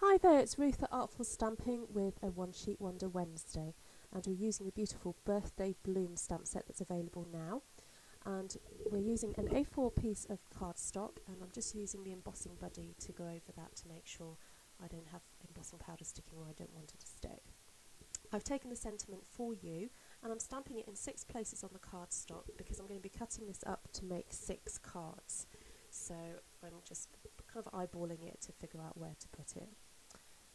Hi there, it's Ruth at Artful Stamping with a One Sheet Wonder Wednesday, and we're using the beautiful Birthday Bloom stamp set that's available now, and we're using an A4 piece of cardstock, and I'm just using the embossing buddy to go over that to make sure I don't have embossing powder sticking where I don't want it to stick. I've taken the sentiment for you, and I'm stamping it in 6 places on the cardstock because I'm going to be cutting this up to make 6 cards. So I'm just kind of eyeballing it to figure out where to put it.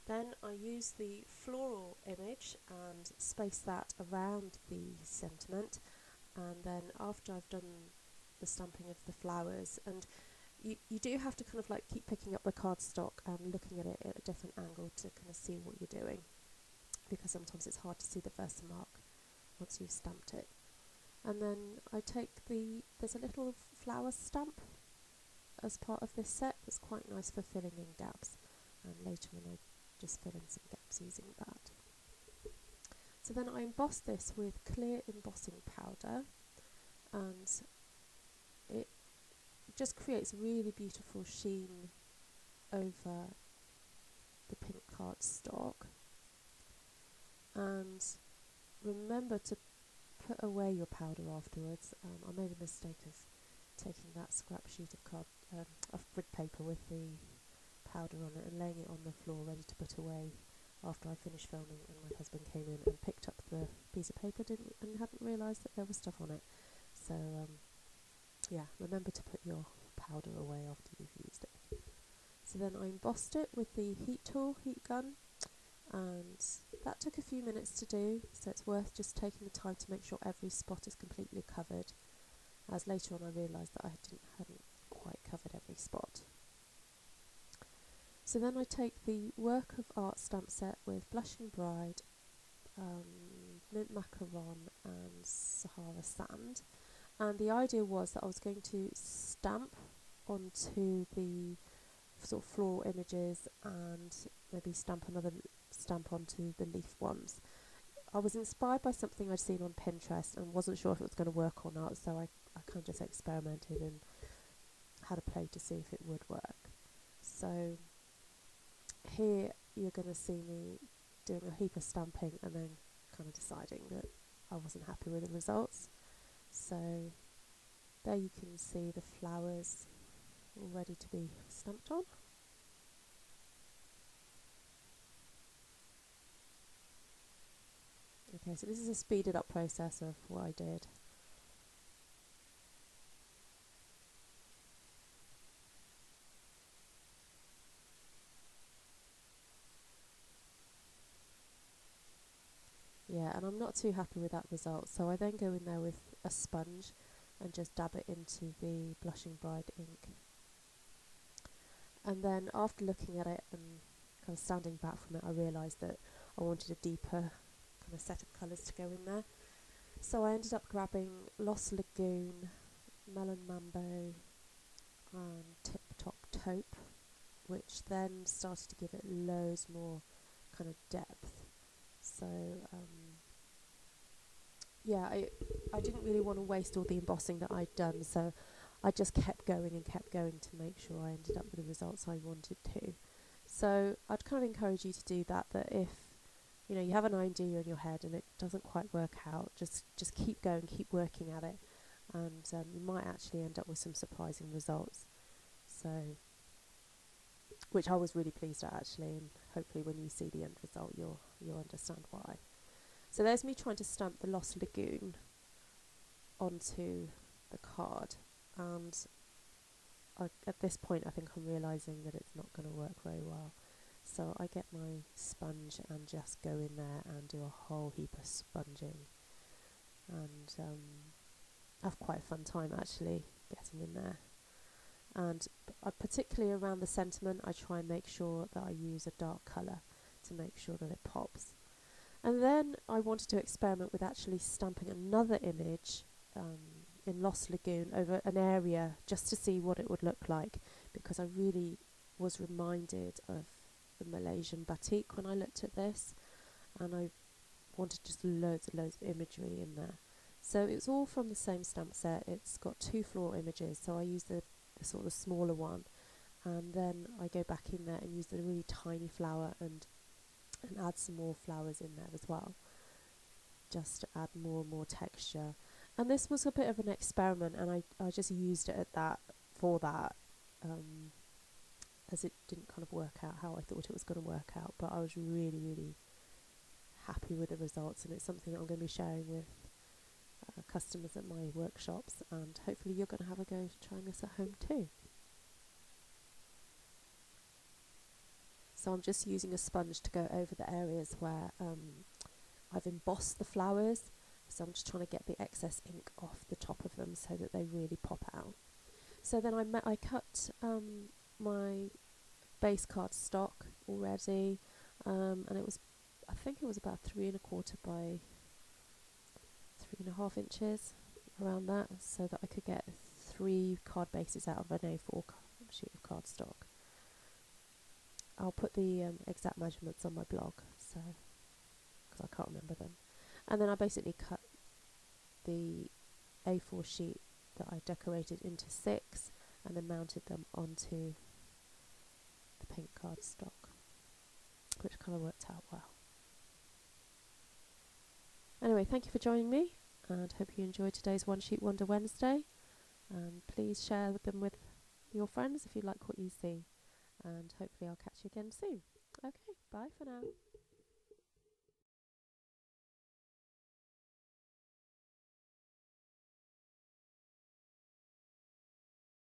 Then I use the floral image and space that around the sentiment, and then after I've done the stamping of the flowers, and you do have to kind of like keep picking up the cardstock and looking at it at a different angle to kind of see what you're doing, because sometimes it's hard to see the Versamark once you've stamped it. And then I take there's a little flower stamp as part of this set that's quite nice for filling in gaps, and later on I just fill in some gaps using that. So then I emboss this with clear embossing powder, and it just creates a really beautiful sheen over the pink cardstock. And remember to put away your powder afterwards. I made a mistake of taking that scrap sheet of grid paper with the powder on it and laying it on the floor ready to put away after I finished filming, and my husband came in and picked up the piece of paper and hadn't realised that there was stuff on it. So yeah, remember to put your powder away after you've used it. So then I embossed it with the heat gun, and that took a few minutes to do, so it's worth just taking the time to make sure every spot is completely covered, as later on I realised that I hadn't quite covered every spot. So then I take the Work of Art stamp set with Blushing Bride, Mint Macaron and Sahara Sand, and the idea was that I was going to stamp onto the sort of floral images and maybe stamp onto the leaf ones. I was inspired by something I'd seen on Pinterest and wasn't sure if it was going to work or not, so I kind of just experimented and had a play to see if it would work. So here you're going to see me doing a heap of stamping and then kind of deciding that I wasn't happy with the results. So there you can see the flowers all ready to be stamped on. Okay, so this is a speeded up process of what I did. Yeah, and I'm not too happy with that result, so I then go in there with a sponge and just dab it into the Blushing Bride ink. And then after looking at it and kind of standing back from it, I realised that I wanted a deeper kind of set of colours to go in there. So I ended up grabbing Lost Lagoon, Melon Mambo and Tip Top Taupe, which then started to give it loads more kind of depth. So yeah, I didn't really want to waste all the embossing that I'd done, so I just kept going to make sure I ended up with the results I wanted to. So I'd kind of encourage you to do that if you have an idea in your head and it doesn't quite work out, just keep going, keep working at it, and you might actually end up with some surprising results. So, which I was really pleased at actually, and hopefully when you see the end result you'll understand why. So there's me trying to stamp the Lost Lagoon onto the card, and at this point I think I'm realising that it's not going to work very well. So I get my sponge and just go in there and do a whole heap of sponging, and have quite a fun time actually getting in there. And particularly around the sentiment, I try and make sure that I use a dark colour to make sure that it pops. And then I wanted to experiment with actually stamping another image in Lost Lagoon over an area just to see what it would look like, because I really was reminded of the Malaysian Batik when I looked at this, and I wanted just loads of imagery in there. So it's all from the same stamp set. It's got 2 floral images, so I used the sort of smaller one, and then I go back in there and use the really tiny flower and add some more flowers in there as well, just to add more and more texture. And this was a bit of an experiment, and I just used it at that for that, as it didn't kind of work out how I thought it was going to work out, but I was really, really happy with the results, and it's something that I'm going to be sharing with customers at my workshops, and hopefully you're going to have a go trying this at home too. So I'm just using a sponge to go over the areas where I've embossed the flowers, so I'm just trying to get the excess ink off the top of them so that they really pop out. So then I cut my base card stock already, and I think it was about 3¼ by 3½ inches, around that, so that I could get 3 card bases out of an A4 sheet of cardstock. I'll put the exact measurements on my blog, so because I can't remember them. And then I basically cut the A4 sheet that I decorated into 6, and then mounted them onto the pink cardstock, which kind of worked out well. Anyway, thank you for joining me, and hope you enjoyed today's One Sheet Wonder Wednesday. Please share them with your friends if you like what you see, and hopefully I'll catch you again soon. Okay, bye for now.